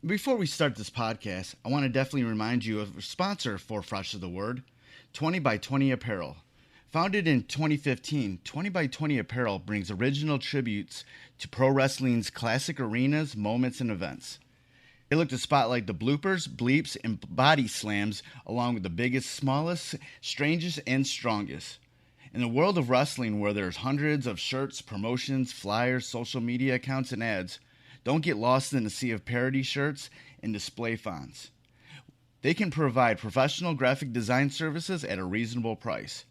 Before we start this podcast, I want to definitely remind you of a sponsor for Fresh of the Word, 20 by 20 Apparel. Founded in 2015, 20 by 20 Apparel brings original tributes to pro wrestling's classic arenas, moments, and events. They look to spotlight the bloopers, bleeps, and body slams along with the biggest, smallest, strangest, and strongest. In the world of wrestling where there's hundreds of shirts, promotions, flyers, social media accounts, and ads, don't get lost in the sea of parody shirts and display fonts. They can provide professional graphic design services at a reasonable price.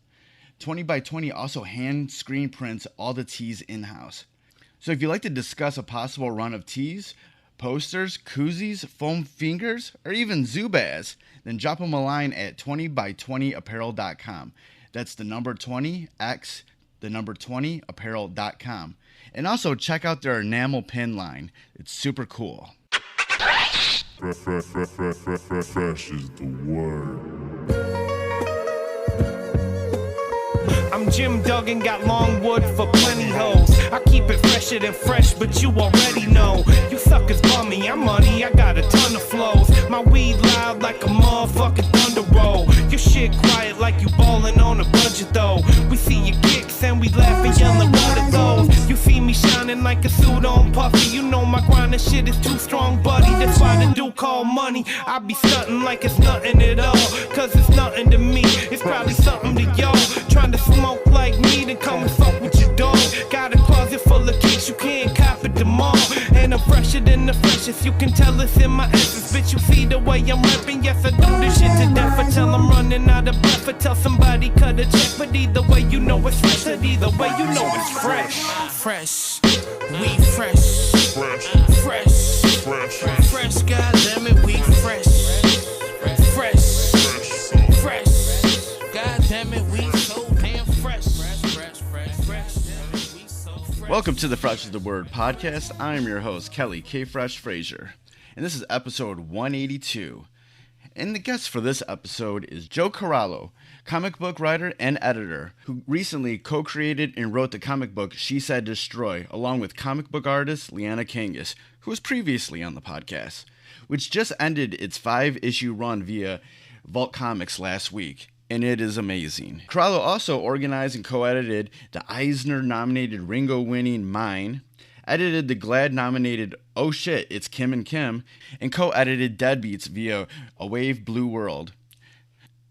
20 by 20 also hand screen prints all the tees in-house. So if you'd like to discuss a possible run of tees, posters, koozies, foam fingers, or even Zubaz, then drop them a line at 20by20apparel.com. That's the number 20x, the number 20apparel.com. And also check out their enamel pin line. It's super cool. Fresh is the word. I'm Jim Duggan, got long wood for plenty hoes. I keep it fresher than fresh, but you already know. You suckers bummy, I'm money, I got a ton of flows. My weed loud like a motherfucking thunder roll. Your shit quiet like you ballin' on a budget though. We see your kicks and we laugh and yellin' what it goes. You see me shining like a suit on puffy. You know my grindin' shit is too strong, buddy. That's why the dude call money. I be stuntin' like it's nothing at all. Cause it's nothing to me, it's probably something to y'all. Trying to smoke like me, then come and fuck with your dog. Got a closet full of kicks, you can't cop it tomorrow. And I'm fresher than the freshest, you can tell it's in my essence. Bitch, you see the way I'm rapping, yes I do this shit to death. I tell I'm running out of breath, I tell somebody cut a check. But either way you know it's fresh, and either way you know it's fresh. Fresh, we fresh. Fresh, fresh, fresh, goddammit, we fresh. Fresh, fresh, goddammit, we so damn fresh. Welcome to the Fresh is the Word podcast. I'm your host, Kelly K. Fresh Frazier, and this is episode 182. And the guest for this episode is Joe Corallo, comic book writer and editor, who recently co-created and wrote the comic book She Said Destroy, along with comic book artist Liana Kangas, who was previously on the podcast, which just ended its 5-issue run via Vault Comics last week. And it is amazing. Corallo also organized and co-edited the Eisner-nominated Ringo-winning Mine, edited the GLAAD-nominated Oh Shit, It's Kim and Kim, and co-edited Deadbeats via A Wave Blue World.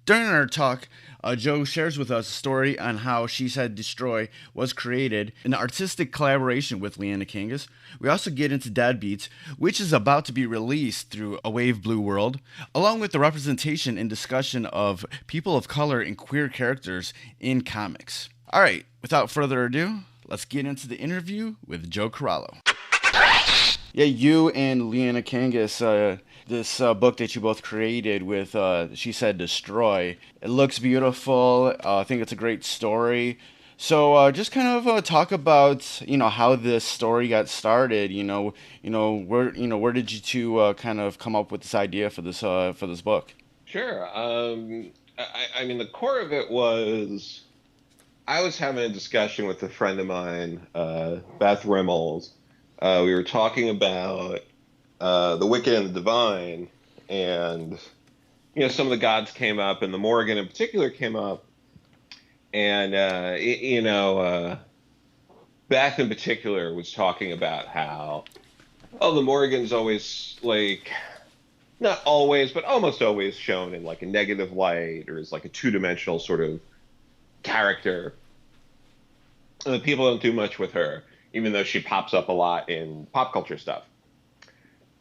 During our talk, Joe shares with us a story on how She Said Destroy was created, an artistic collaboration with Liana Kangas. We also get into Deadbeats, which is about to be released through A Wave Blue World, along with the representation and discussion of people of color and queer characters in comics. All right, without further ado, let's get into the interview with Joe Corallo. Yeah, you and Liana Kangas, this book that you both created with She Said Destroy, it looks beautiful. I think it's a great story. So just kind of talk about how this story got started. Where did you two kind of come up with this idea for this book? Sure. I mean, the core of it was I was having a discussion with a friend of mine, Beth Rimmels. We were talking about the Wicked and the Divine, and some of the gods came up, and the Morrigan in particular came up, and Beth in particular was talking about how the Morrigan's always not always, but almost always shown in like a negative light or as like a two-dimensional sort of character, and people don't do much with her, even though she pops up a lot in pop culture stuff.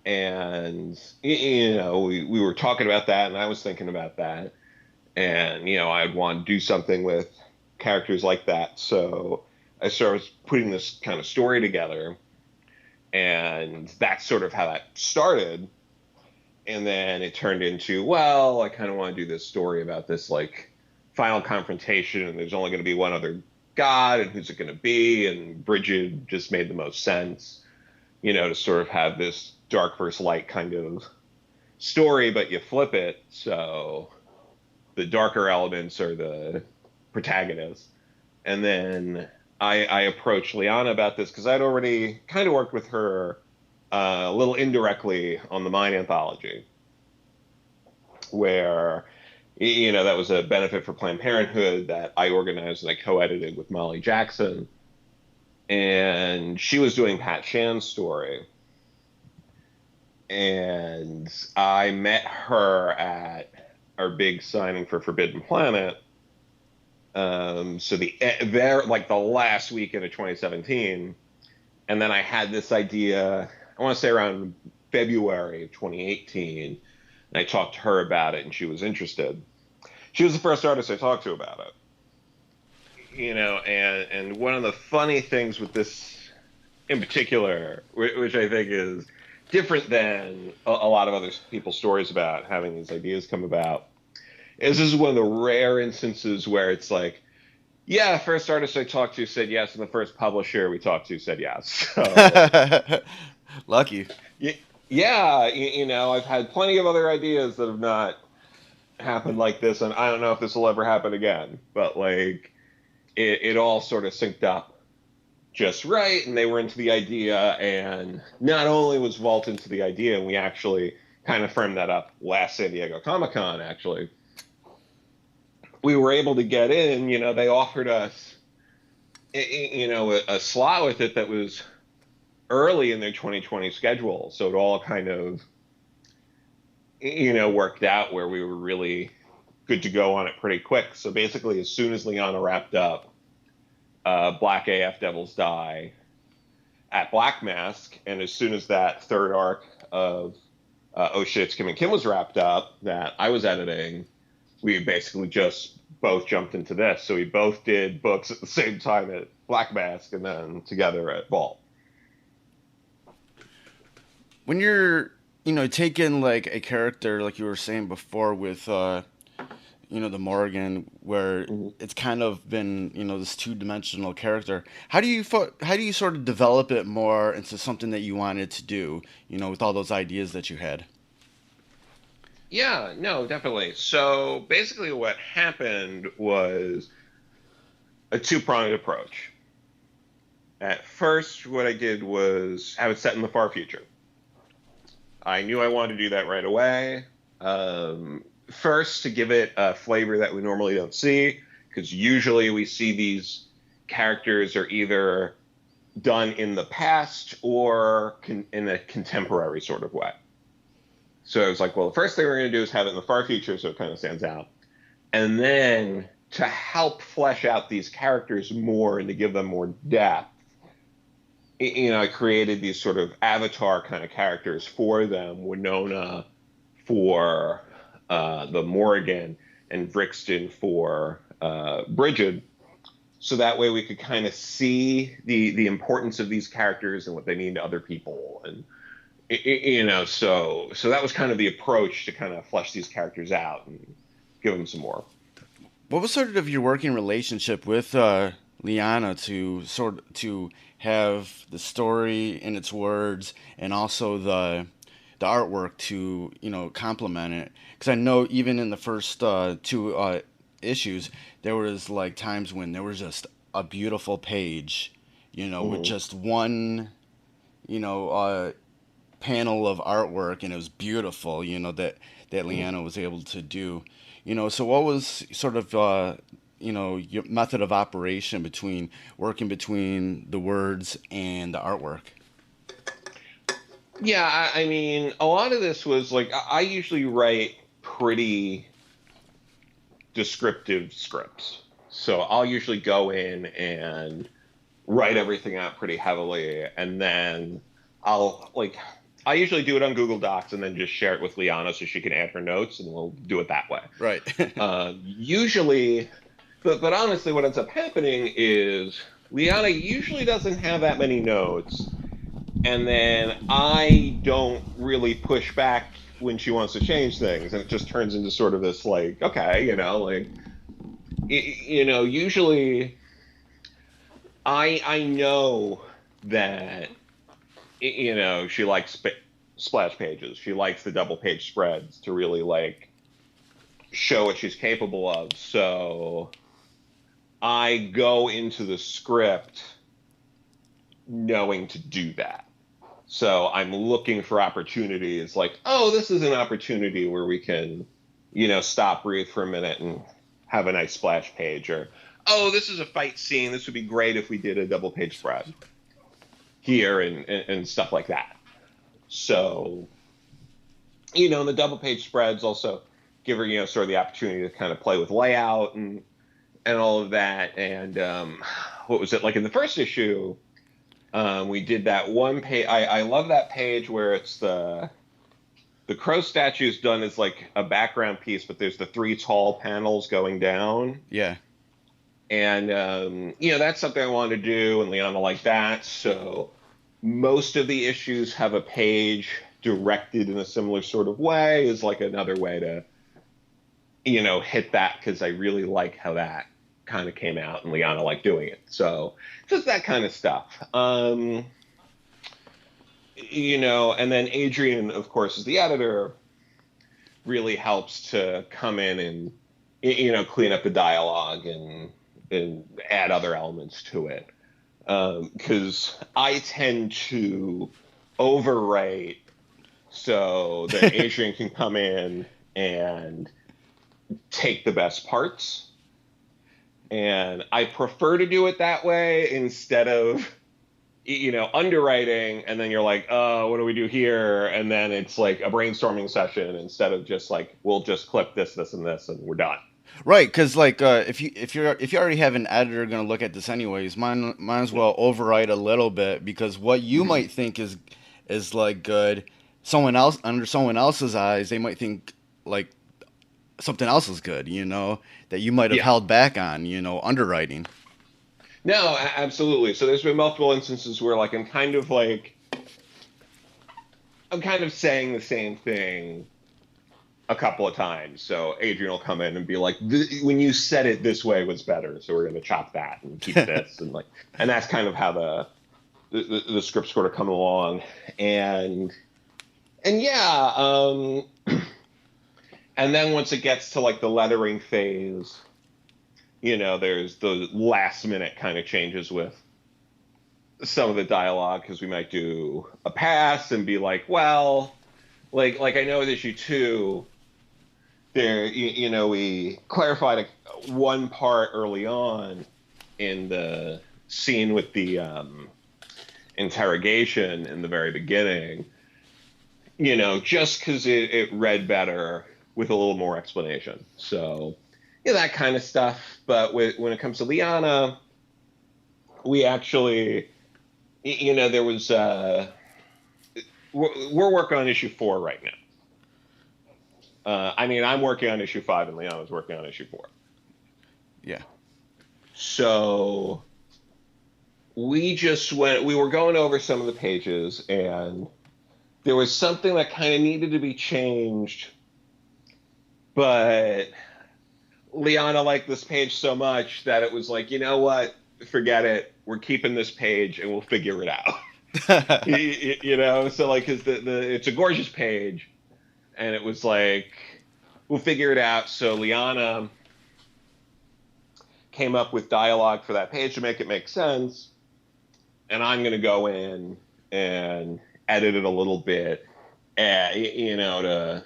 And, we were talking about that, and I was thinking about that. And, I'd want to do something with characters like that. So I started putting this kind of story together. And that's sort of how that started. And then it turned into, well, I kind of want to do this story about this, final confrontation, and there's only going to be one other god, and who's it going to be? And Bridget just made the most sense, to sort of have this dark versus light kind of story, but you flip it, so the darker elements are the protagonists. And then I approached Liana about this because I'd already kind of worked with her a little indirectly on the Mine Anthology, where, that was a benefit for Planned Parenthood that I organized and I co-edited with Molly Jackson. And she was doing Pat Shan's story. And I met her at our big signing for Forbidden Planet. So the last weekend of 2017. And then I had this idea, I want to say around February of 2018. And I talked to her about it, and she was interested. She was the first artist I talked to about it. And one of the funny things with this in particular, which I think is different than a lot of other people's stories about having these ideas come about, is this is one of the rare instances where it's like, yeah, first artist I talked to said yes, and the first publisher we talked to said yes. So, lucky. Yeah, I've had plenty of other ideas that have not happened like this, and I don't know if this will ever happen again. But it all sort of synced up just right, and they were into the idea, and not only was Vault into the idea, and we actually kind of firmed that up last San Diego Comic-Con, actually. We were able to get in, they offered us, a slot with it that was early in their 2020 schedule. So it all kind of, worked out where we were really good to go on it pretty quick. So basically, as soon as Liana wrapped up Black AF Devils Die at Black Mask, and as soon as that third arc of Oh Shit, It's Kim and Kim was wrapped up that I was editing, we basically just both jumped into this. So we both did books at the same time at Black Mask and then together at Vault. When you're, taking like a character, like you were saying before with, the Morgan, where it's kind of been, this two-dimensional character, how do you sort of develop it more into something that you wanted to do, with all those ideas that you had? Yeah, no, definitely. So basically what happened was a two-pronged approach. At first, what I did was have it set in the far future. I knew I wanted to do that right away. First, to give it a flavor that we normally don't see, because usually we see these characters are either done in the past or in a contemporary sort of way. So I was like, well, the first thing we're going to do is have it in the far future so it kind of stands out. And then to help flesh out these characters more and to give them more depth, I created these sort of avatar kind of characters for them. Winona for the Morrigan and Brixton for Bridget. So that way we could kind of see the importance of these characters and what they mean to other people. And, so that was kind of the approach to kind of flesh these characters out and give them some more. What was sort of your working relationship with Liana to have the story in its words and also the artwork to complement it? Because I know even in the first two issues there was like times when there was just a beautiful page, with just one panel of artwork, and it was beautiful, that Liana was able to do. So what was sort of your method of operation between the words and the artwork? Yeah, I mean, a lot of this was like, I usually write pretty descriptive scripts. So I'll usually go in and write everything out pretty heavily, and then I usually do it on Google Docs and then just share it with Liana so she can add her notes, and we'll do it that way. Right. Usually, but honestly, what ends up happening is Liana usually doesn't have that many notes, and then I don't really push back when she wants to change things, and it just turns into sort of this usually I know that she likes splash pages. She likes the double page spreads to really show what she's capable of. So I go into the script knowing to do that. So I'm looking for opportunities like, oh, this is an opportunity where we can, stop, breathe for a minute and have a nice splash page. Or, oh, this is a fight scene. This would be great if we did a double page spread here and stuff like that. So, the double page spreads also give her, sort of the opportunity to kind of play with layout and all of that. And what was it like in the first issue? We did that one page. I love that page where it's the crow statue is done as like a background piece, but there's the 3 tall panels going down. Yeah. And, that's something I wanted to do, and Liana liked that. So most of the issues have a page directed in a similar sort of way is like another way to, hit that, because I really like how that kind of came out, and Liana liked doing it. So just that kind of stuff. And then Adrian, of course, is the editor, really helps to come in and, clean up the dialogue and add other elements to it. Because I tend to overwrite so that Adrian can come in and take the best parts. And I prefer to do it that way instead of, underwriting, and then you're like, oh, what do we do here? And then it's like a brainstorming session instead of just like, we'll just clip this, this, and this, and we're done. Right, because like if you already have an editor going to look at this anyways, might as well overwrite a little bit, because what you might think is like good, someone else, under someone else's eyes, they might think like something else is good, that you might have held back on, underwriting. No, absolutely. So there's been multiple instances where like I'm kind of saying the same thing a couple of times. So Adrian will come in and be like, when you said it this way was better, so we're going to chop that and keep this, and that's kind of how the scripts sort of come along. And yeah, and then once it gets to like the lettering phase, there's the last minute kind of changes with some of the dialogue, because we might do a pass and be like, well, like I know with issue 2, there, we clarified one part early on in the scene with the interrogation in the very beginning, just because it read better with a little more explanation. So, that kind of stuff. But when it comes to Liana, we actually, there was, we're working on issue 4 right now. I'm working on issue 5, and Liana's working on issue 4. Yeah. So we were going over some of the pages, and there was something that kind of needed to be changed, but Liana liked this page so much that it was like, you know what? Forget it. We're keeping this page, and we'll figure it out. So like, 'cause it's a gorgeous page, and it was like, we'll figure it out. So Liana came up with dialogue for that page to make it make sense, and I'm going to go in and edit it a little bit, to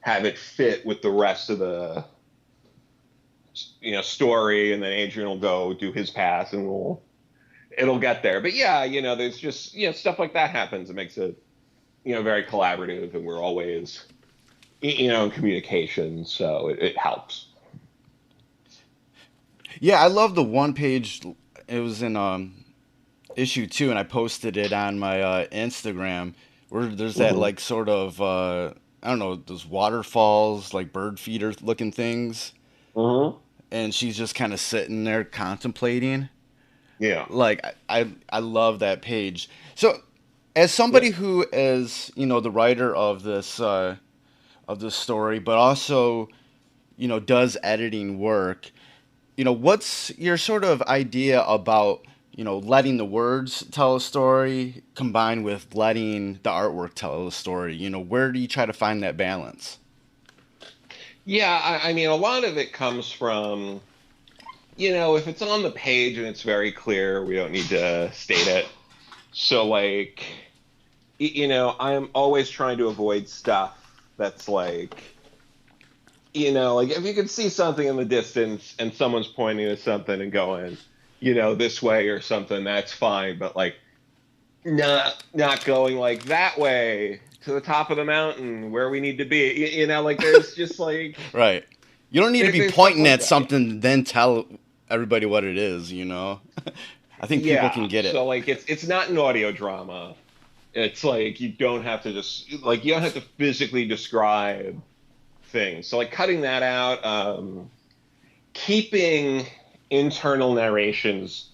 have it fit with the rest of the story, and then Adrian will go do his pass, and it'll get there. But yeah, there's just stuff like that happens. It makes it very collaborative, and we're always in communication, so it helps. Yeah, I love the one page. It was in issue 2, and I posted it on my Instagram, where there's that like sort of I don't know, those waterfalls, like bird feeder looking things. Mm-hmm. And she's just kind of sitting there contemplating. Yeah. Like, I love that page. So, as somebody who is, the writer of this story, but also, does editing work, what's your sort of idea about, letting the words tell a story combined with letting the artwork tell a story? Where do you try to find that balance? Yeah, a lot of it comes from, if it's on the page and it's very clear, we don't need to state it. So, like, I'm always trying to avoid stuff that's like, like if you can see something in the distance and someone's pointing to something and going, this way or something, that's fine. But like, not going like that way to the top of the mountain where we need to be. Like there's just like Right. You don't need to be there's pointing stuff like at that. something, then tell everybody what it is, I think people can get it. So like it's not an audio drama. It's like you don't have to you don't have to physically describe things. So like cutting that out, keeping internal narrations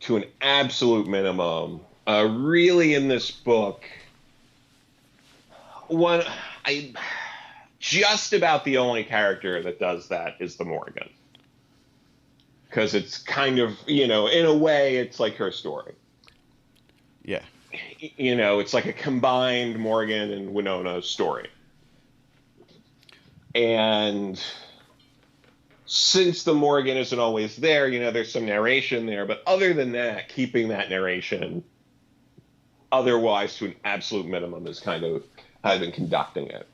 to an absolute minimum. Really in this book, just about the only character that does that is the Morgan. Because it's kind of, in a way, it's like her story. Yeah. It's like a combined Morgan and Winona story. And since the Morgan isn't always there, there's some narration there. But other than that, keeping that narration otherwise to an absolute minimum is kind of how I've been conducting it.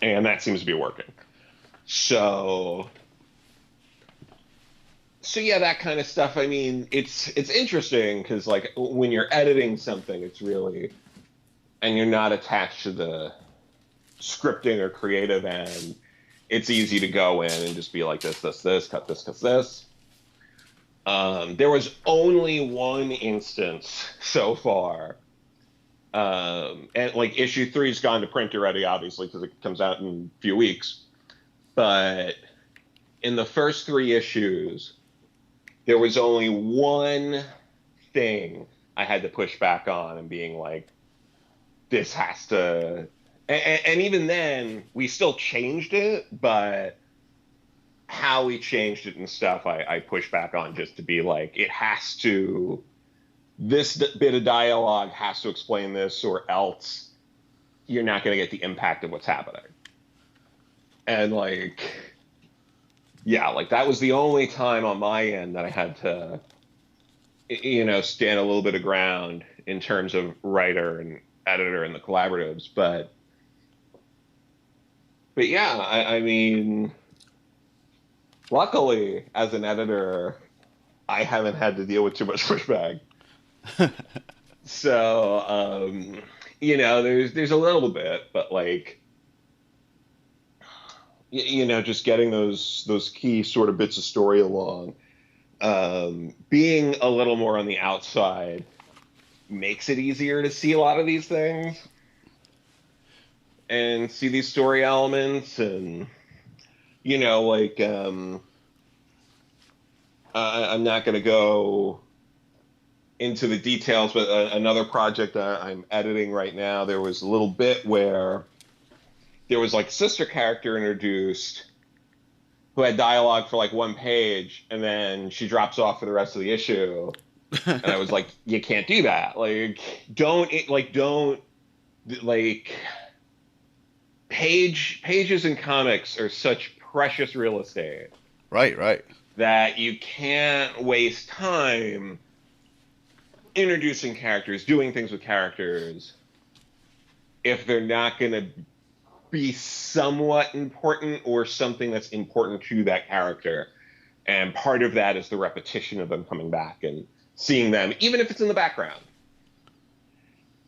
And that seems to be working. So yeah, that kind of stuff. I mean, it's interesting because like when you're editing something, it's really, and you're not attached to the scripting or creative end, it's easy to go in and just be like this, cut this. There was only one instance so far, and like issue 3's gone to print already, obviously, because it comes out in a few weeks. But in the first 3 issues, there was only one thing I had to push back on and being like, this has to... And even then, we still changed it, but how we changed it and stuff, I pushed back on just to be like, it has to... This bit of dialogue has to explain this, or else you're not going to get the impact of what's happening. And like... Yeah, like that was the only time on my end that I had to, stand a little bit of ground in terms of writer and editor and the collaboratives. But yeah, I mean, luckily as an editor, I haven't had to deal with too much pushback. So, there's a little bit, but like, just getting those key sort of bits of story along, being a little more on the outside makes it easier to see a lot of these things and see these story elements. And, I'm not going to go into the details, but another project I'm editing right now, there was a little bit where there was like a sister character introduced who had dialogue for like 1 page, and then she drops off for the rest of the issue. And I was like, you can't do that. Like, pages in comics are such precious real estate. Right. That you can't waste time introducing characters, doing things with characters, if they're not going to be somewhat important or something that's important to that character. And part of that is the repetition of them coming back and seeing them, even if it's in the background,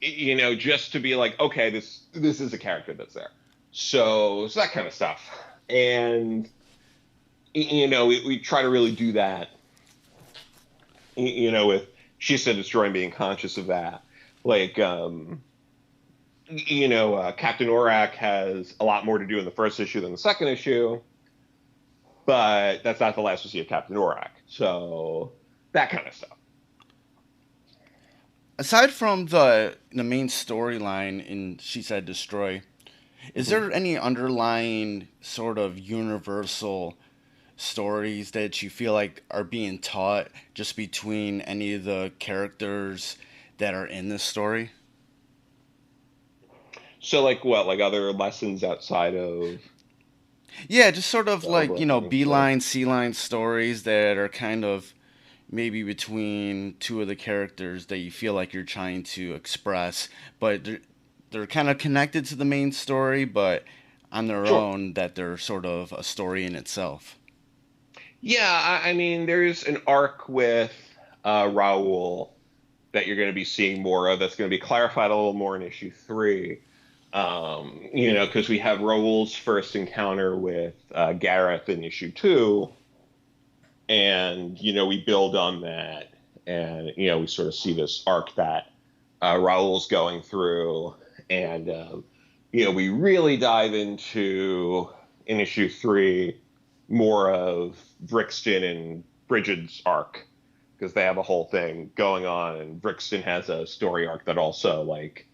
just to be like, okay, this is a character that's there. So that kind of stuff. And, we try to really do that, with She Said Destroy and being conscious of that. Like, Captain Orak has a lot more to do in the first issue than the second issue, but that's not the last we see of Captain Orak. So that kind of stuff. Aside from the main storyline in She Said Destroy, is there any underlying sort of universal stories that you feel like are being taught just between any of the characters that are in this story? So, like what? Like other lessons outside of... Yeah, just sort of like, B-line, C-line stories that are kind of, maybe between two of the characters that you feel like you're trying to express, but they're kind of connected to the main story, but on their Sure. own, that they're sort of a story in itself. Yeah, I mean, there's an arc with Raul that you're going to be seeing more of. That's going to be clarified a little more in issue 3. Because we have Raul's first encounter with Gareth in issue 2, and we build on that, and we sort of see this arc that Raul's going through, and we really dive into in issue 3 more of Brixton and Bridget's arc, because they have a whole thing going on, and Brixton has a story arc that also like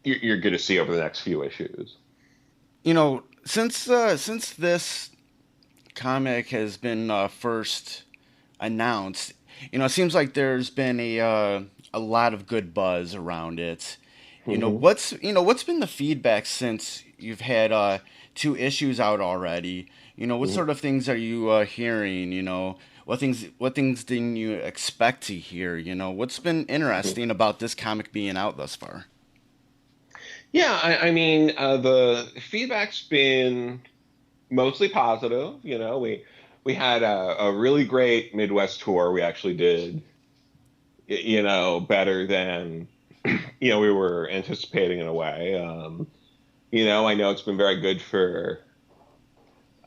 you're going to see over the next few issues. Since this comic has been first announced, it seems like there's been a lot of good buzz around it. Mm-hmm. What's been the feedback since you've had 2 issues out already? What Mm-hmm. sort of things are you hearing? What things didn't you expect to hear? What's been interesting about this comic being out thus far? Yeah, I mean, the feedback's been mostly positive. We had a really great Midwest tour. We actually did, better than we were anticipating in a way. I know it's been very good for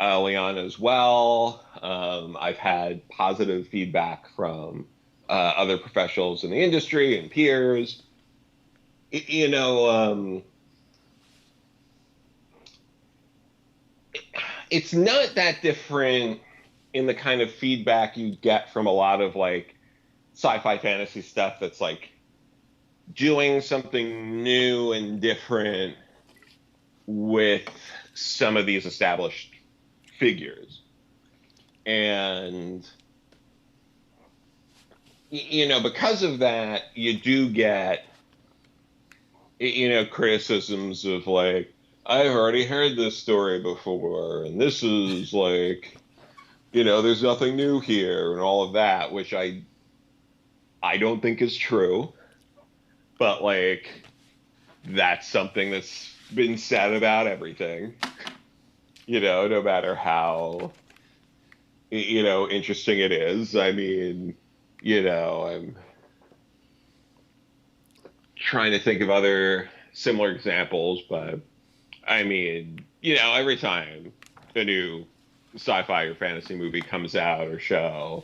Liana as well. I've had positive feedback from other professionals in the industry and peers. Y- You know, it's not that different in the kind of feedback you get from a lot of like sci-fi fantasy stuff that's like doing something new and different with some of these established figures. And because of that, you do get criticisms of like, I've already heard this story before, and this is like, there's nothing new here, and all of that, which I don't think is true. But like, that's something that's been said about everything. No matter how interesting it is. I mean, I'm trying to think of other similar examples, but I mean, every time a new sci-fi or fantasy movie comes out or show,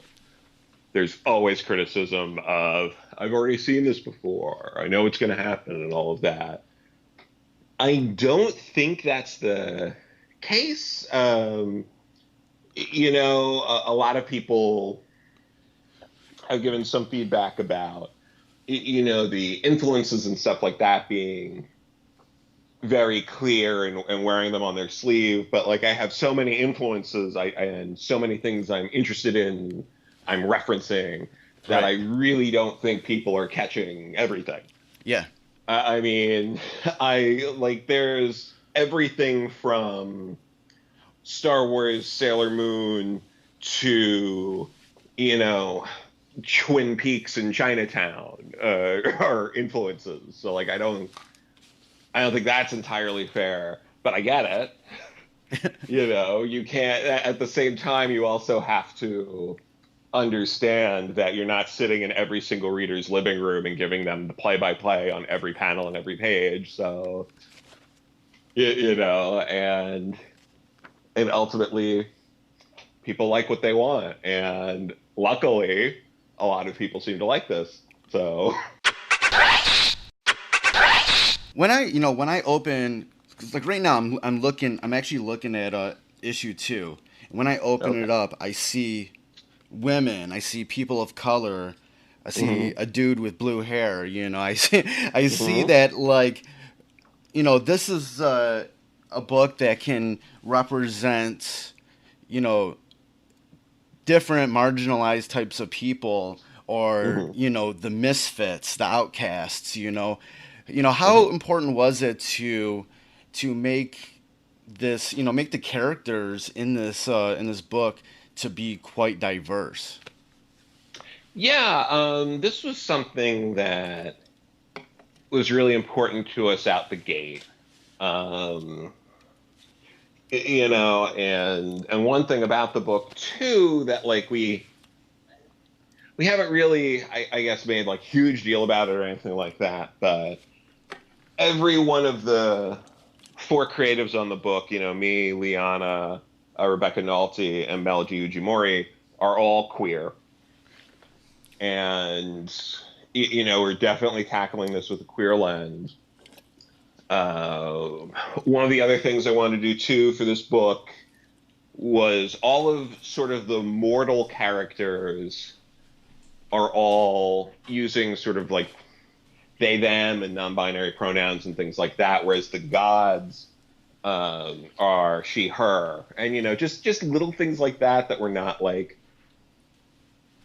there's always criticism of, I've already seen this before, I know it's going to happen, and all of that. I don't think that's the case. A lot of people have given some feedback about, the influences and stuff like that being very clear, and wearing them on their sleeve. But like, I have so many influences, and so many things I'm interested in, I'm referencing, that Right. I really don't think people are catching everything. Yeah. I mean, I like, there's everything from Star Wars, Sailor Moon to, you know, Twin Peaks and Chinatown are influences. So like, I don't think that's entirely fair, but I get it. You can't, at the same time, you also have to understand that you're not sitting in every single reader's living room and giving them the play-by-play on every panel and every page. So, and ultimately people like what they want. And luckily, a lot of people seem to like this. So, When I open, 'cause like right now I'm actually looking at issue 2. When I open okay. it up, I see women, I see people of color, I see Hmm. a dude with blue hair. I see Hmm. that, like, this is a book that can represent, you know different marginalized types of people, or Hmm. the misfits, the outcasts. Hmm. How important was it to make this, make the characters in this book to be quite diverse? Yeah, this was something that was really important to us out the gate. Um, and one thing about the book too that like we haven't really, I guess, made like huge deal about it or anything like that, but every one of the four creatives on the book, me, Liana, Rebecca Nolte, and Melody Ujimori, are all queer. And, we're definitely tackling this with a queer lens. One of the other things I wanted to do too for this book was all of sort of the mortal characters are all using sort of like they, them, and non-binary pronouns and things like that, whereas the gods are she, her, and just little things like that were not like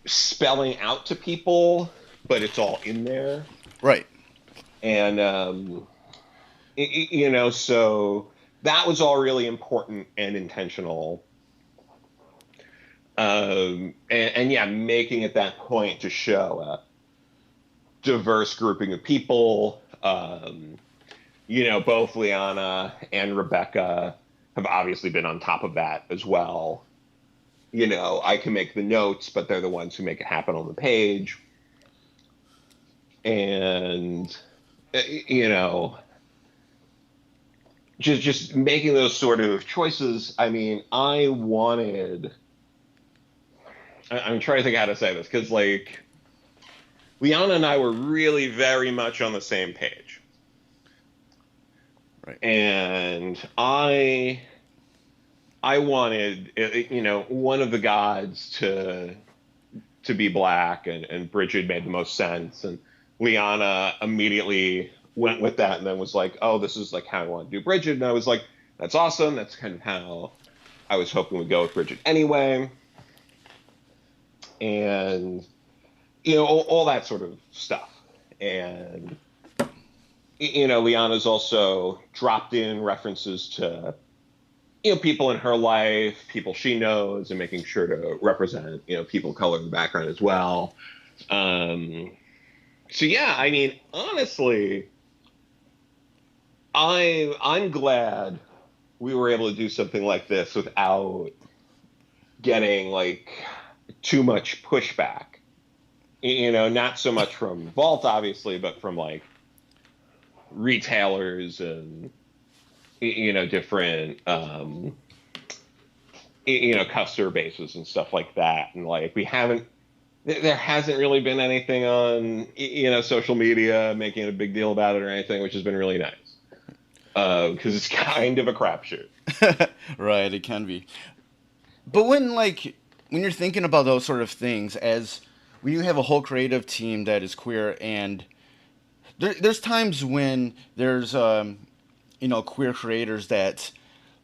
spelling out to people, but it's all in there, Right. and so that was all really important and intentional. And yeah, making at that point to show a diverse grouping of people. Both Liana and Rebecca have obviously been on top of that as well. I can make the notes, but they're the ones who make it happen on the page. And, just making those sort of choices. I mean, I'm trying to think how to say this, because like Liana and I were really very much on the same page. Right. And I wanted, one of the gods to be black, and Bridget made the most sense. And Liana immediately went with that, and then was like, "Oh, this is like how I want to do Bridget." And I was like, "That's awesome. That's kind of how I was hoping we'd go with Bridget anyway." And all that sort of stuff. And Liana's also dropped in references to people in her life, people she knows, and making sure to represent people of color in the background as well. So yeah, I mean, honestly, I'm glad we were able to do something like this without getting like too much pushback. Not so much from Vault, obviously, but from like retailers and different customer bases and stuff like that. And like there hasn't really been anything on social media making a big deal about it or anything, which has been really nice, because it's kind of a crapshoot. Right, it can be. But when you're thinking about those sort of things, as when you have a whole creative team that is queer, and there's times when there's queer creators that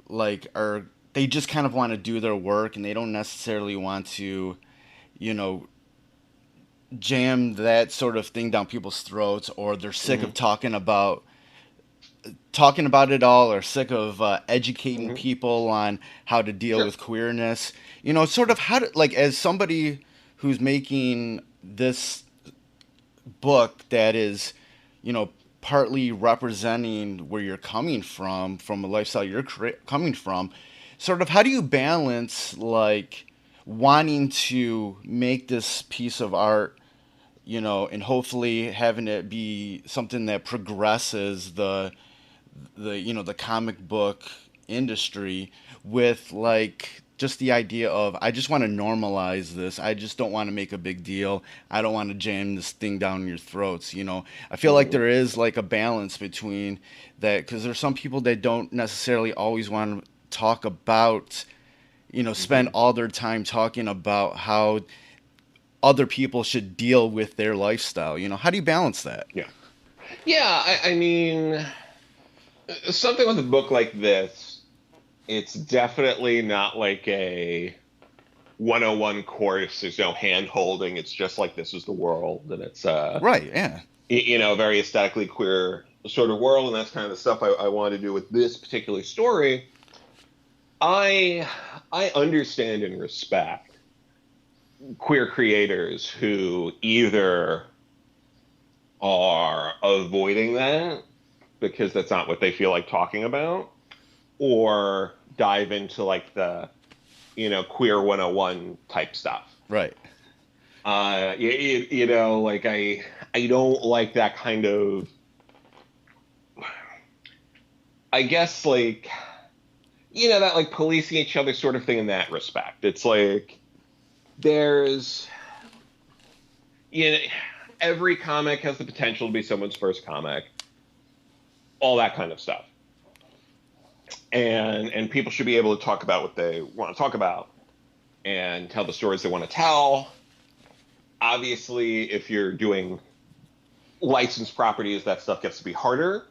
they just kind of want to do their work, and they don't necessarily want to jam that sort of thing down people's throats, or they're sick of talking about it all, or sick of educating people on how to deal with queerness. Sort of how to, as somebody who's making this book that is, partly representing where you're coming from a lifestyle you're coming from, sort of how do you balance wanting to make this piece of art, and hopefully having it be something that progresses the comic book industry, with just the idea of, I just want to normalize this. I just don't want to make a big deal. I don't want to jam this thing down your throats. I feel like there is a balance between that, because there's some people that don't necessarily always want to talk about, spend all their time talking about how other people should deal with their lifestyle. How do you balance that? Yeah. Yeah, I mean, something with a book like this, it's definitely not like a 101 course. There's no hand holding. It's just like, this is the world, and it's right, yeah, very aesthetically queer sort of world, and that's kind of the stuff I wanted to do with this particular story. I understand and respect queer creators who either are avoiding that because that's not what they feel like talking about, or dive into like the, queer 101 type stuff. Right. Like I don't like that kind of, I guess, like, that like policing each other sort of thing in that respect. It's like there's, you know, every comic has the potential to be someone's first comic, all that kind of stuff. And people should be able to talk about what they want to talk about and tell the stories they want to tell. Obviously, if you're doing licensed properties, that stuff gets to be harder.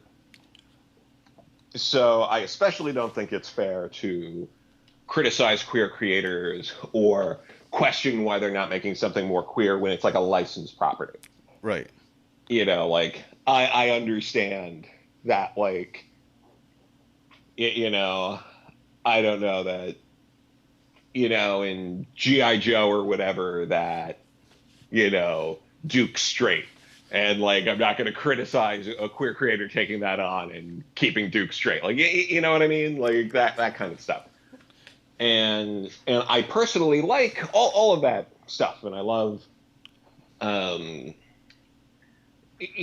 So I especially don't think it's fair to criticize queer creators or question why they're not making something more queer when it's like a licensed property. Right. Like I understand that, like, I don't know that, in G.I. Joe or whatever that, Duke's straight. And, like, I'm not going to criticize a queer creator taking that on and keeping Duke straight. Like, you know what I mean? Like, that kind of stuff. And I personally like all of that stuff. And I love, a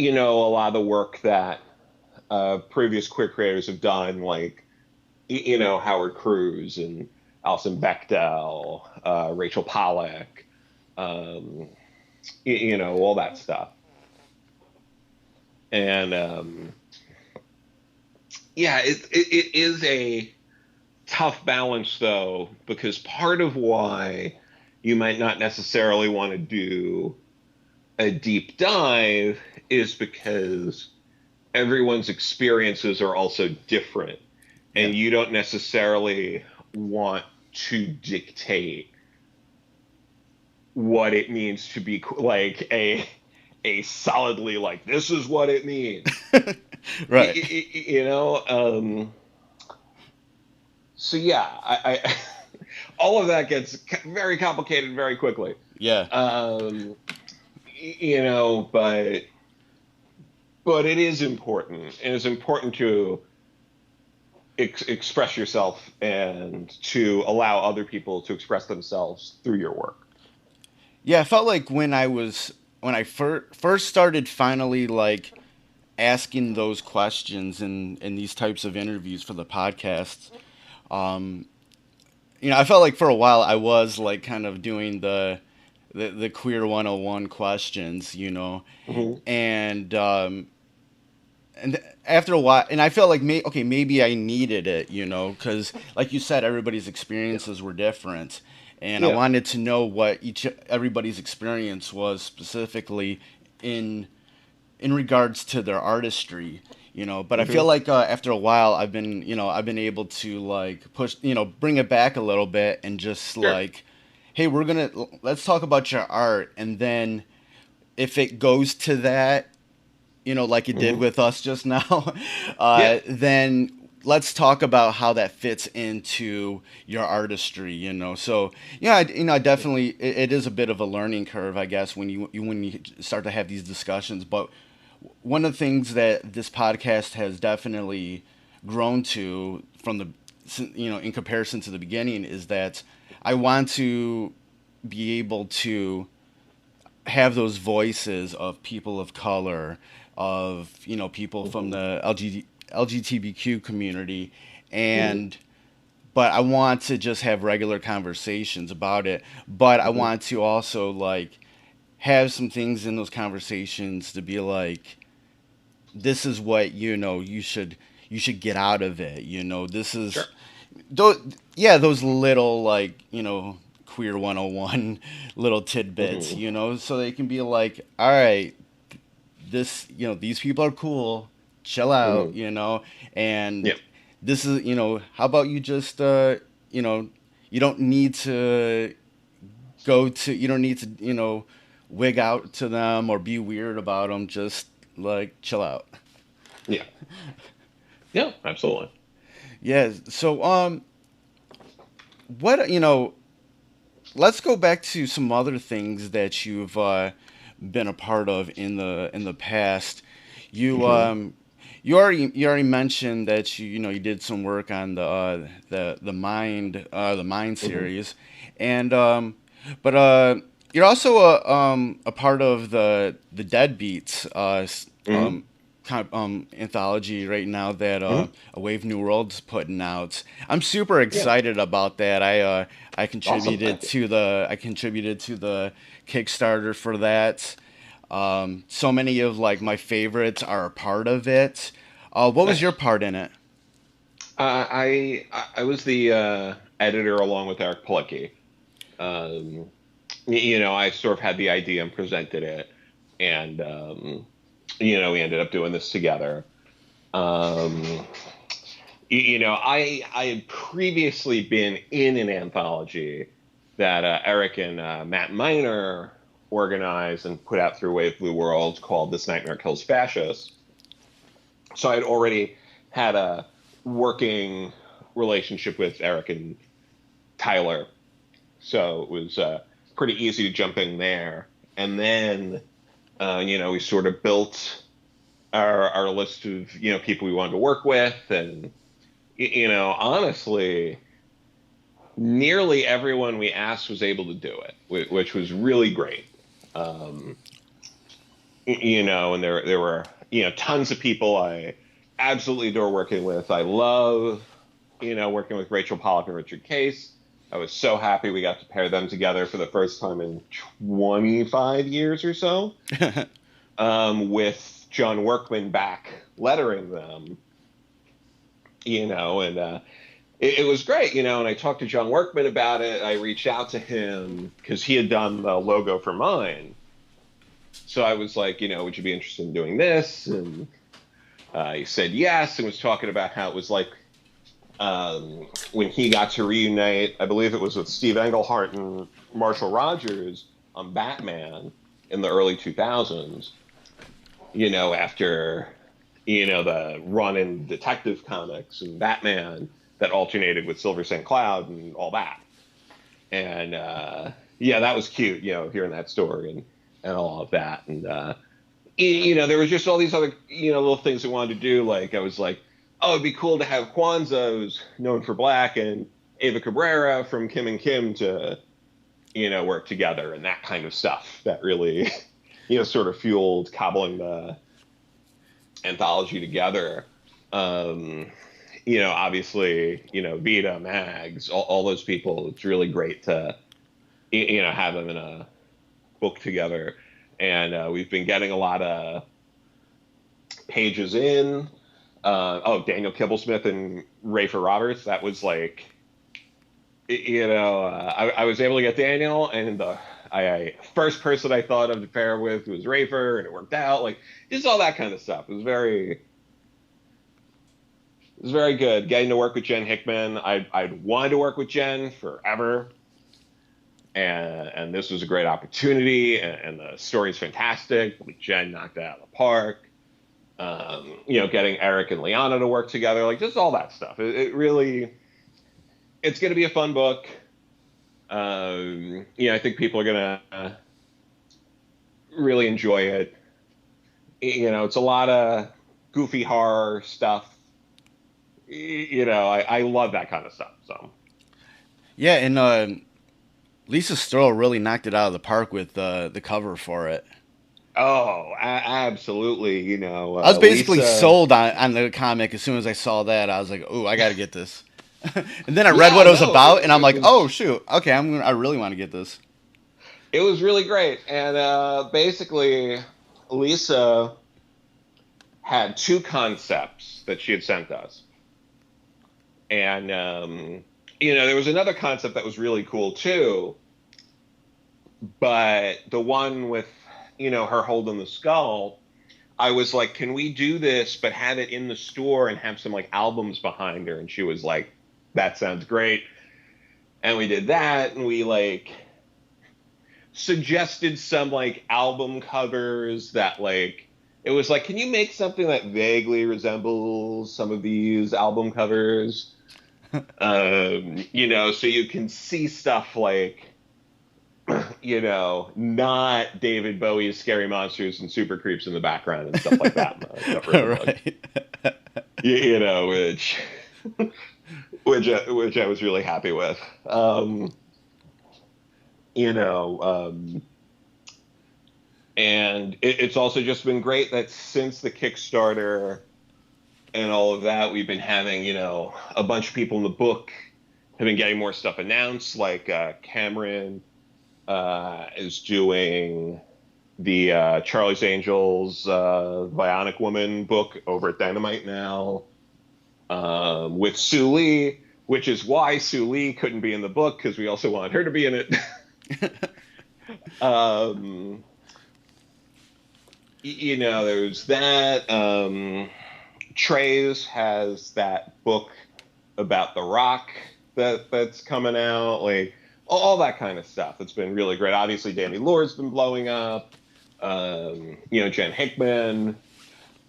lot of the work that previous queer creators have done, like, Howard Cruz and Alison Bechdel, Rachel Pollack, all that stuff. And it is a tough balance, though, because part of why you might not necessarily want to do a deep dive is because everyone's experiences are also different, and you don't necessarily want to dictate what it means to be like a solidly, like, this is what it means. Right. So yeah, I all of that gets very complicated very quickly. Yeah. But it is important, and it's important to express yourself and to allow other people to express themselves through your work. Yeah, I felt like when I first started finally, like, asking those questions in these types of interviews for the podcasts, I felt like for a while I was, like, kind of doing the queer 101 questions, Mm-hmm. and after a while, and I felt like maybe I needed it, because, like you said, everybody's experiences were different, and I wanted to know what everybody's experience was specifically in regards to their artistry, But I feel like after a while, I've been able to, like, push, bring it back a little bit and just like, hey, let's talk about your art, and then if it goes to that, like it did with us just now, then let's talk about how that fits into your artistry, So, I definitely, it is a bit of a learning curve, I guess, when you start to have these discussions. But one of the things that this podcast has definitely grown to from in comparison to the beginning is that I want to be able to have those voices of people of color, of people from the LGBTQ community, and but I want to just have regular conversations about it. But I want to also, like, have some things in those conversations to be like, this is what you should get out of it. This is those little, like, queer 101 little tidbits, so they can be like, all right, these people are cool, chill out, and this is, how about you just, you don't need to wig out to them or be weird about them. Just, like, chill out. Yeah. Yeah, absolutely. Yeah. So, what, let's go back to some other things that you've been a part of in the past. You Hmm. you already mentioned that you did some work on the Mind Hmm. series, and but you're also a part of the Deadbeats Hmm. kind of, anthology right now that Hmm. A Wave New World's putting out. I'm super Yeah. excited about that. Awesome. Thank you. I contributed to the Kickstarter for that. So many of like my favorites are a part of it. What was your Nice. part in it? I was the editor along with Eric Pilecki. Um, I sort of had the idea and presented it, and we ended up doing this together. Um, I had previously been in an anthology that Eric and Matt Miner organized and put out through Wave Blue World called "This Nightmare Kills Fascists." So I'd already had a working relationship with Eric and Tyler, so it was pretty easy to jump in there. And then, we sort of built our list of people we wanted to work with, and honestly, nearly everyone we asked was able to do it, which was really great. Um, and there were tons of people I absolutely adore working with. I love working with Rachel Pollack and Richard Case. I was so happy we got to pair them together for the first time in 25 years or so, with John Workman back lettering them, and it was great, and I talked to John Workman about it. I reached out to him because he had done the logo for mine. So I was like, would you be interested in doing this? And he said yes, and was talking about how it was like when he got to reunite, I believe it was with Steve Englehart and Marshall Rogers on Batman in the early 2000s, after, the run in Detective Comics and Batman that alternated with Silver St. Cloud and all that. And yeah, that was cute, hearing that story and all of that. And there was just all these other little things I wanted to do. Like I was like, oh, it'd be cool to have Kwanzaa, who's known for Black, and Ava Cabrera from Kim and Kim to work together and that kind of stuff. That really sort of fueled cobbling the anthology together. Um, obviously, Vita, Mags, all those people. It's really great to have them in a book together, and we've been getting a lot of pages in. Daniel Kibblesmith and Rafer Roberts. That was like, I was able to get Daniel, and the first person I thought of to pair with was Rafer, and it worked out. Like just all that kind of stuff. It was very good. Getting to work with Jen Hickman. I'd wanted to work with Jen forever, and this was a great opportunity. And the story's fantastic. Jen knocked it out of the park. Getting Eric and Liana to work together, like just all that stuff. It really, it's going to be a fun book. I think people are going to really enjoy it. It's a lot of goofy horror stuff. I love that kind of stuff. So, Yeah, and Lisa Stroll really knocked it out of the park with the cover for it. oh, absolutely. I was basically Lisa. sold on the comic as soon as I saw that. I was like, "Oh, I got to get this." And then I read Yeah, what it was no, about, and I'm it like, "Oh was shoot, okay, I really want to get this." it was really great. And basically, Lisa had two concepts that she had sent us. And, there was another concept that was really cool too. But the one with, her holding the skull, I was like, can we do this, but have it in the store and have some like albums behind her? And she was like, that sounds great. And we did that. And we like suggested some like album covers that like, it was like, can you make something that vaguely resembles some of these album covers? So you can see stuff like not David Bowie's Scary Monsters and Super Creeps in the background and stuff like that. Right. Which I was really happy with. And it's also just been great that since the Kickstarter and all of that, we've been having, a bunch of people in the book have been getting more stuff announced. Like Cameron is doing the Charlie's Angels Bionic Woman book over at Dynamite now with Sue Lee, which is why Sue Lee couldn't be in the book, because we also wanted her to be in it. There's that. Trey's has that book about The Rock that's coming out, like all that kind of stuff. It's been really great. Obviously, Danny Lore's been blowing up. Jen Hickman.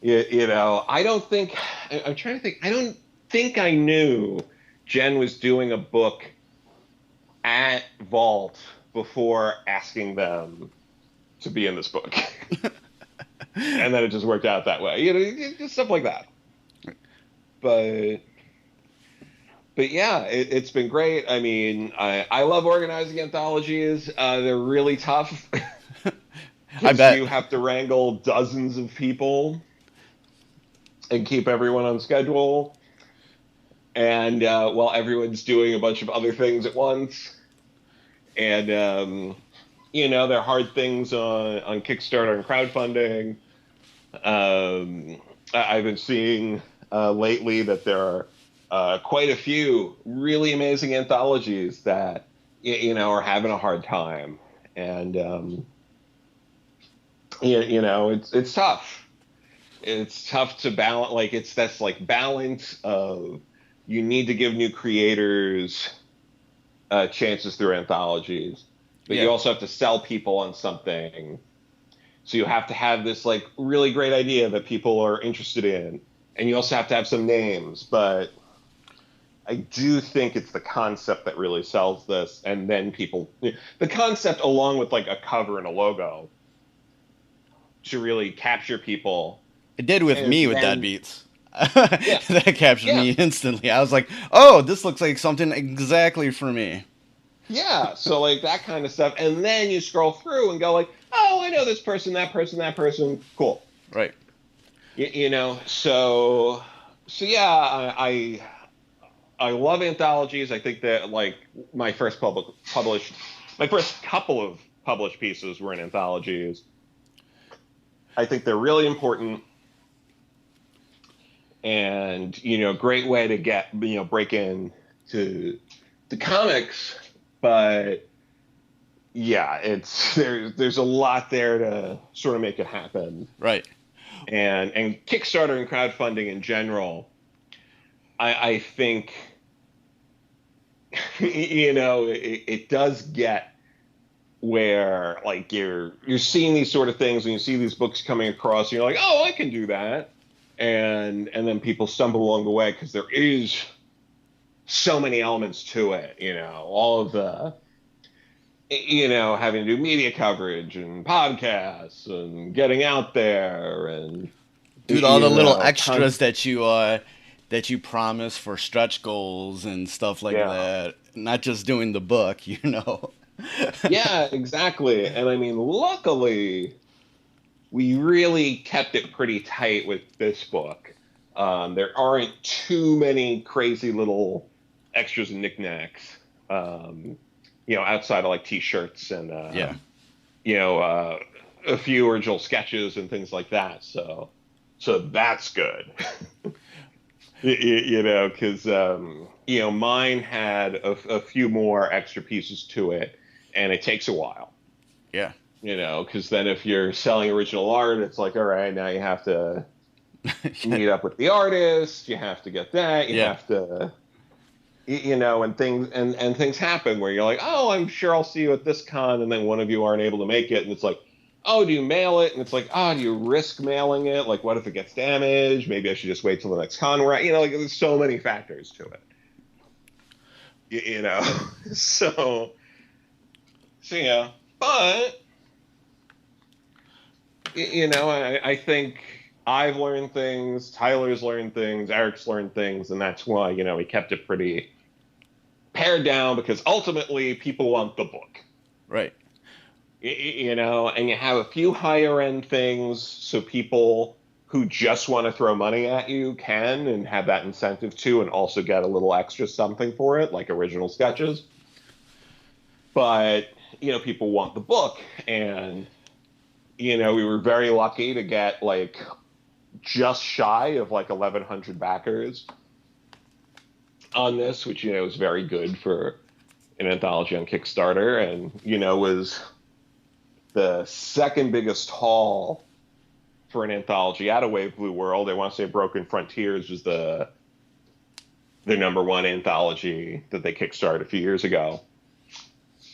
I don't think. I'm trying to think. I don't think I knew Jen was doing a book at Vault before asking them to be in this book. And then it just worked out that way. Just stuff like that. But yeah, it's been great. I mean, I love organizing anthologies. They're really tough. I bet. You have to wrangle dozens of people and keep everyone on schedule. And while everyone's doing a bunch of other things at once. And, there are hard things on Kickstarter and crowdfunding. I've been seeing lately that there are quite a few really amazing anthologies that, are having a hard time. And, it's tough. It's tough to balance. That's balance of you need to give new creators chances through anthologies. But you also have to sell people on something. So you have to have this really great idea that people are interested in. And you also have to have some names. But I do think it's the concept that really sells this. And then the concept along with a cover and a logo to really capture people. It did with me with Deadbeats. That captured me instantly. I was like, oh, this looks like something exactly for me. Yeah, so that kind of stuff. And then you scroll through and go oh, I know this person, that person, that person. Cool. Right. So yeah, I love anthologies. I think that my first couple of published pieces were in anthologies. I think they're really important. And, great way to get, break in to the comics. But yeah, there's a lot there to sort of make it happen. Right. And Kickstarter and crowdfunding in general, I think, it does get where you're seeing these sort of things and you see these books coming across and you're like, oh, I can do that. And then people stumble along the way because there is so many elements to it, all of the, having to do media coverage and podcasts and getting out there and all the little extras that you promise for stretch goals and stuff like that. Not just doing the book, Yeah, exactly. And I mean, luckily, we really kept it pretty tight with this book. There aren't too many crazy little extras and knickknacks, outside of T-shirts and, a few original sketches and things like that. So that's good, because, mine had a few more extra pieces to it and it takes a while. Yeah. Because then if you're selling original art, it's all right, now you have to meet up with the artist, you have to get that, you have to, and things happen where you're oh, I'm sure I'll see you at this con, and then one of you aren't able to make it, and it's oh, do you mail it? And it's oh, do you risk mailing it? What if it gets damaged? Maybe I should just wait till the next con, right? There's so many factors to it, so yeah. But, I think I've learned things, Tyler's learned things, Eric's learned things, and that's why, we kept it pretty pared down, because ultimately people want the book. Right. And you have a few higher end things so people who just want to throw money at you can and have that incentive to, and also get a little extra something for it, like original sketches. But, people want the book, and, we were very lucky to get, like, just shy of, like, 1,100 backers on this, which, is very good for an anthology on Kickstarter, and, was the second biggest haul for an anthology out of Wave Blue World. I want to say Broken Frontiers was their number one anthology that they kickstarted a few years ago.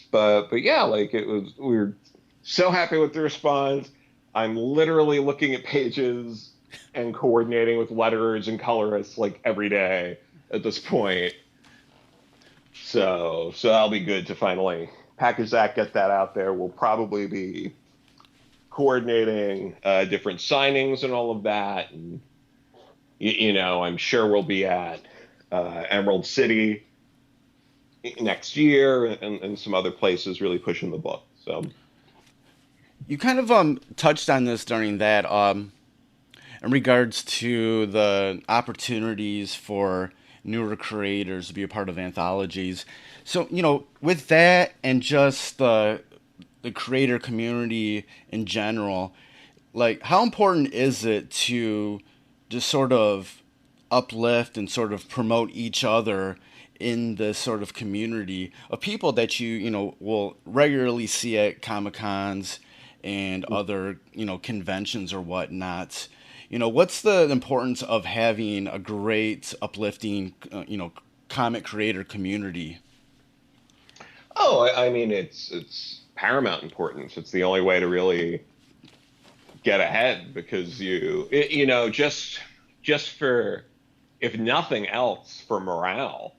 But yeah, like, we were so happy with the response. I'm literally looking at pages and coordinating with letterers and colorists like every day at this point. So that'll be good to finally package that, get that out there. We'll probably be coordinating different signings and all of that. And, I'm sure we'll be at Emerald City next year and some other places really pushing the book. So you kind of touched on this during that in regards to the opportunities for newer creators to be a part of anthologies. So, with that and just the creator community in general, like, how important is it to just sort of uplift and sort of promote each other in this sort of community of people that you will regularly see at Comic-Cons and other, conventions or whatnot? What's the importance of having a great, uplifting, comic creator community? Oh, I mean, it's paramount importance. It's the only way to really get ahead, because just for, if nothing else, for morale,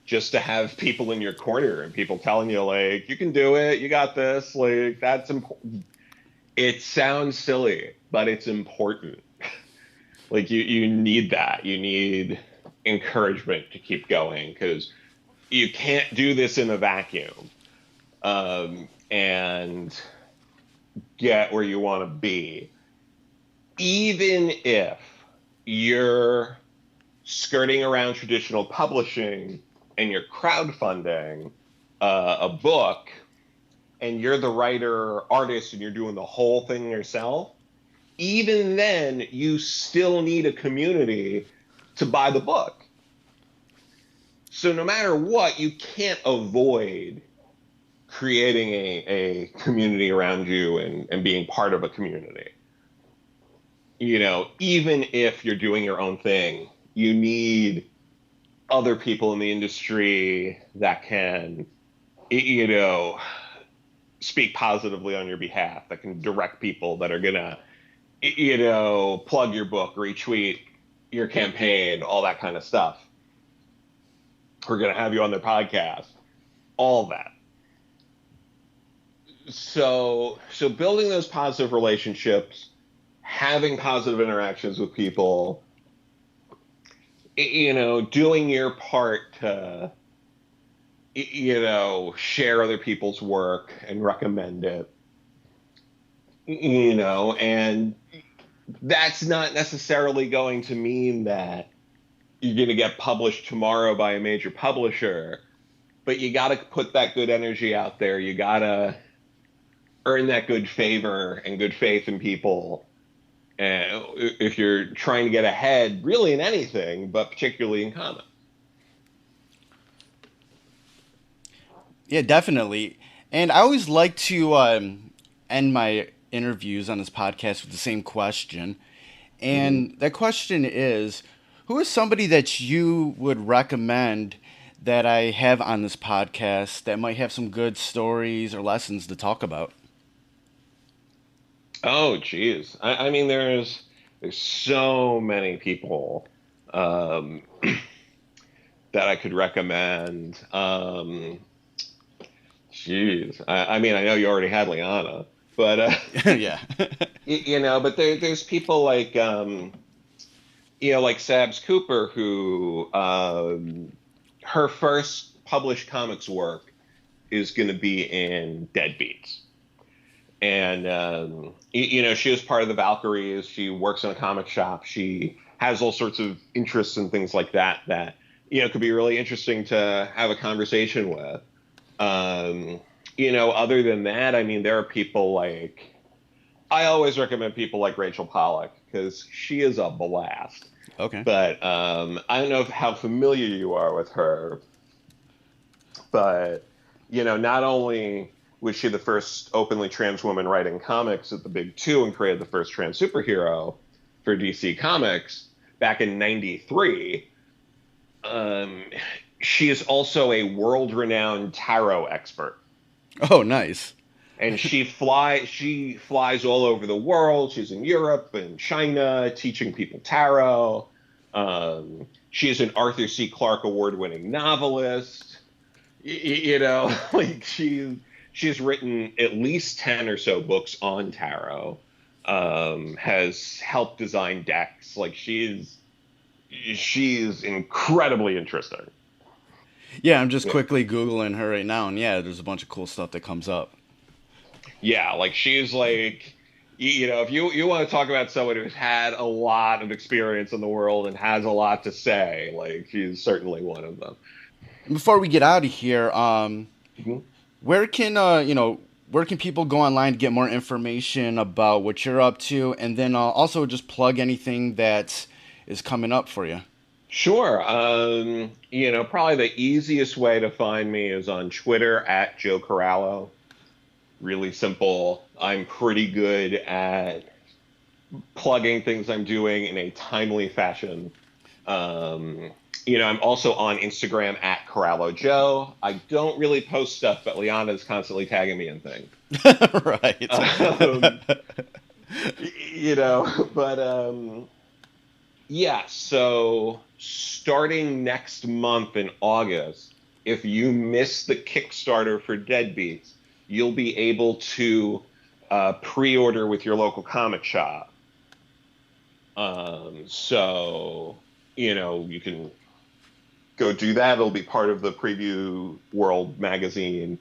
just to have people in your corner and people telling you, like, you can do it, you got this, like, that's important. It sounds silly, but it's important. Like, you need that. You need encouragement to keep going, because you can't do this in a vacuum and get where you want to be. Even if you're skirting around traditional publishing and you're crowdfunding a book, and you're the writer, artist, and you're doing the whole thing yourself, even then, you still need a community to buy the book. So no matter what, you can't avoid creating a community around you and being part of a community. Even if you're doing your own thing, you need other people in the industry that can, speak positively on your behalf, that can direct people, that are gonna, plug your book, retweet your campaign, all that kind of stuff. We're gonna have you on their podcast, all that. So building those positive relationships, having positive interactions with people, doing your part to, share other people's work and recommend it, and that's not necessarily going to mean that you're going to get published tomorrow by a major publisher, but you got to put that good energy out there. You got to earn that good favor and good faith in people. And if you're trying to get ahead, really in anything, but particularly in comics. Yeah, definitely. And I always like to end my interviews on this podcast with the same question. And that question is, who is somebody that you would recommend that I have on this podcast that might have some good stories or lessons to talk about? Oh, geez. I mean, there's so many people that I could recommend. Jeez. I mean, I know you already had Liana, but Yeah. but there's people like like Sabs Cooper, who her first published comics work is going to be in Deadbeats. And, she was part of the Valkyries. She works in a comic shop. She has all sorts of interests and things like that, could be really interesting to have a conversation with. Other than that, I mean, there are people like, I always recommend people like Rachel Pollack because she is a blast. Okay. But I don't know how familiar you are with her, but, not only was she the first openly trans woman writing comics at the Big Two and created the first trans superhero for DC Comics back in '93, she is also a world-renowned tarot expert. Oh, nice. And she flies all over the world. She's in Europe and China teaching people tarot. She is an Arthur C. Clarke award-winning novelist. Like she's written at least 10 or so books on tarot. Has helped design decks. Like she's incredibly interesting. Yeah, I'm just quickly Googling her right now, and yeah, there's a bunch of cool stuff that comes up. Yeah, like she's like, if you want to talk about someone who's had a lot of experience in the world and has a lot to say, like she's certainly one of them. Before we get out of here, Mm-hmm. where can people go online to get more information about what you're up to, and then also just plug anything that is coming up for you? Sure. Probably the easiest way to find me is on Twitter at Joe Corallo. Really simple. I'm pretty good at plugging things I'm doing in a timely fashion. I'm also on Instagram at Corallo Joe. I don't really post stuff, but Liana's constantly tagging me in things. Right. Yeah, so starting next month in August, if you miss the Kickstarter for Deadbeats, you'll be able to pre-order with your local comic shop. So, you can go do that. It'll be part of the Preview World magazine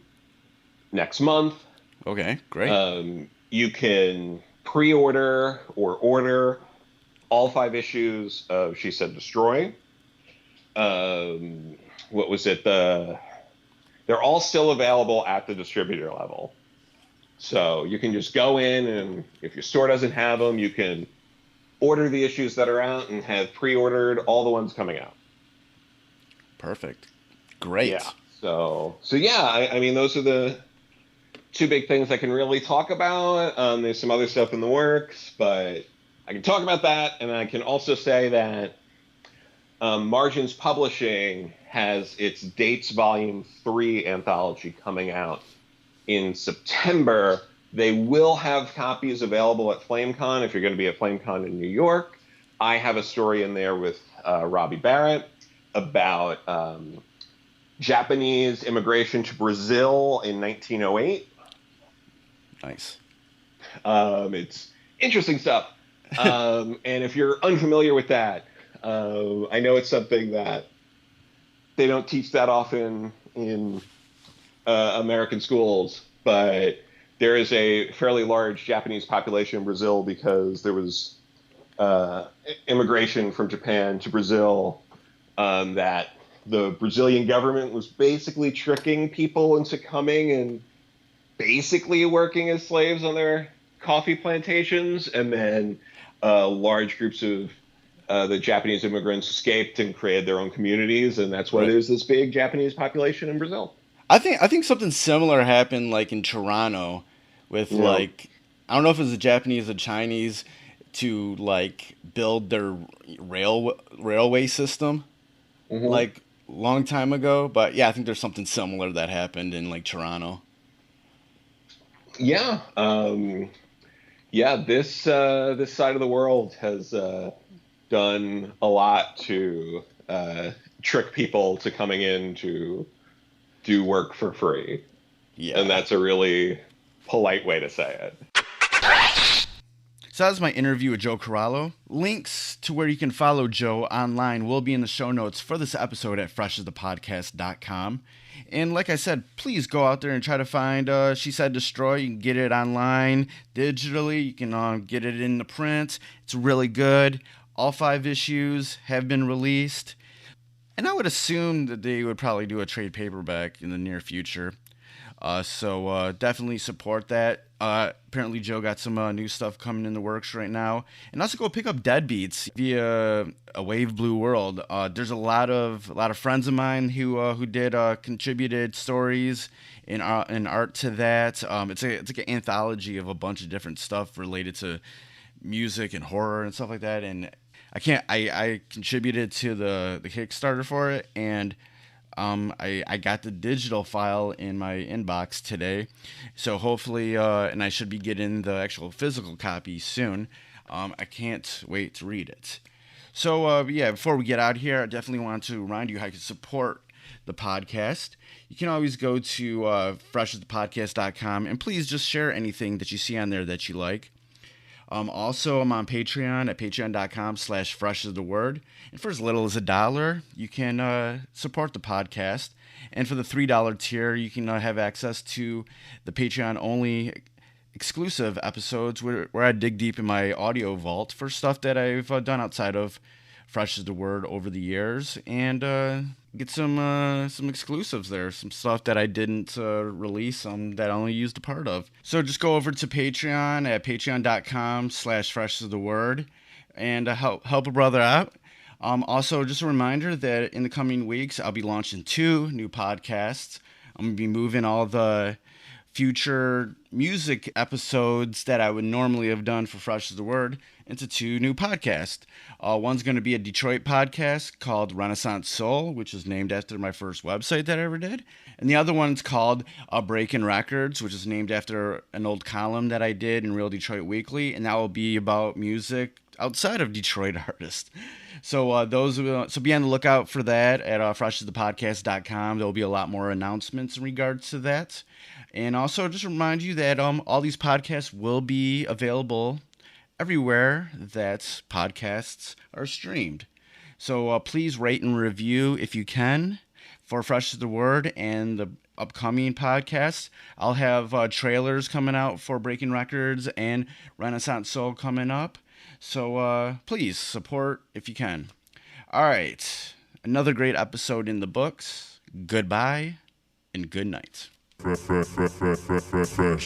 next month. Okay, great. You can pre-order or order all 5 issues of She Said Destroy. What was it? They're all still available at the distributor level. So you can just go in, and if your store doesn't have them, you can order the issues that are out and have pre-ordered all the ones coming out. Perfect. Great. Yeah. So yeah, I mean, those are the 2 big things I can really talk about. There's some other stuff in the works, but I can talk about that, and I can also say that Margins Publishing has its Dates Volume 3 anthology coming out in September. They will have copies available at FlameCon if you're going to be at FlameCon in New York. I have a story in there with Robbie Barrett about Japanese immigration to Brazil in 1908. Nice. It's interesting stuff. And if you're unfamiliar with that, I know it's something that they don't teach that often in American schools, but there is a fairly large Japanese population in Brazil because there was immigration from Japan to Brazil that the Brazilian government was basically tricking people into coming and basically working as slaves on their coffee plantations, and then large groups of the Japanese immigrants escaped and created their own communities, and that's why there's this big Japanese population in Brazil. I think something similar happened like in Toronto with like, I don't know if it was the Japanese or Chinese, to like build their railway system like long time ago. But yeah, I think there's something similar that happened in like Toronto. Yeah. This side of the world has done a lot to trick people to coming in to do work for free. Yeah. And that's a really polite way to say it. So that was my interview with Joe Corallo. Links to where you can follow Joe online will be in the show notes for this episode at freshasthepodcast.com. And like I said, please go out there and try to find She Said Destroy. You can get it online, digitally. You can get it in the print. It's really good. All 5 issues have been released. And I would assume that they would probably do a trade paperback in the near future. So definitely support that. Apparently Joe got some new stuff coming in the works right now. And also go pick up Deadbeats via A Wave Blue World. There's a lot of friends of mine who did contributed stories and art to that. It's like an anthology of a bunch of different stuff related to music and horror and stuff like that. And I contributed to the Kickstarter for it, and I got the digital file in my inbox today, so hopefully, and I should be getting the actual physical copy soon. I can't wait to read it. So, before we get out here, I definitely want to remind you how you can support the podcast. You can always go to freshasthepodcast.com, and please just share anything that you see on there that you like. Also, I'm on Patreon at patreon.com/freshastheword. And for as little as $1, you can support the podcast. And for the $3 tier, you can have access to the Patreon-only exclusive episodes where I dig deep in my audio vault for stuff that I've done outside of Fresh as the Word over the years, and get some exclusives there, some stuff that I didn't release, that I only used a part of. So just go over to Patreon at patreon.com/freshastheword and help a brother out. Also, just a reminder that in the coming weeks, I'll be launching 2 new podcasts. I'm going to be moving all the future music episodes that I would normally have done for Fresh as the Word into 2 new podcasts. One's going to be a Detroit podcast called Renaissance Soul, which is named after my first website that I ever did. And the other one's called Breaking Records, which is named after an old column that I did in Real Detroit Weekly. And that will be about music outside of Detroit artists. So be on the lookout for that at freshasthepodcast.com. There will be a lot more announcements in regards to that. And also just remind you that all these podcasts will be available everywhere that podcasts are streamed. So please rate and review if you can for Fresh as the Word and the upcoming podcasts. I'll have trailers coming out for Breaking Records and Renaissance Soul coming up. So please support if you can. All right. Another great episode in the books. Goodbye and good night. Fresh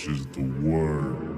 is the word.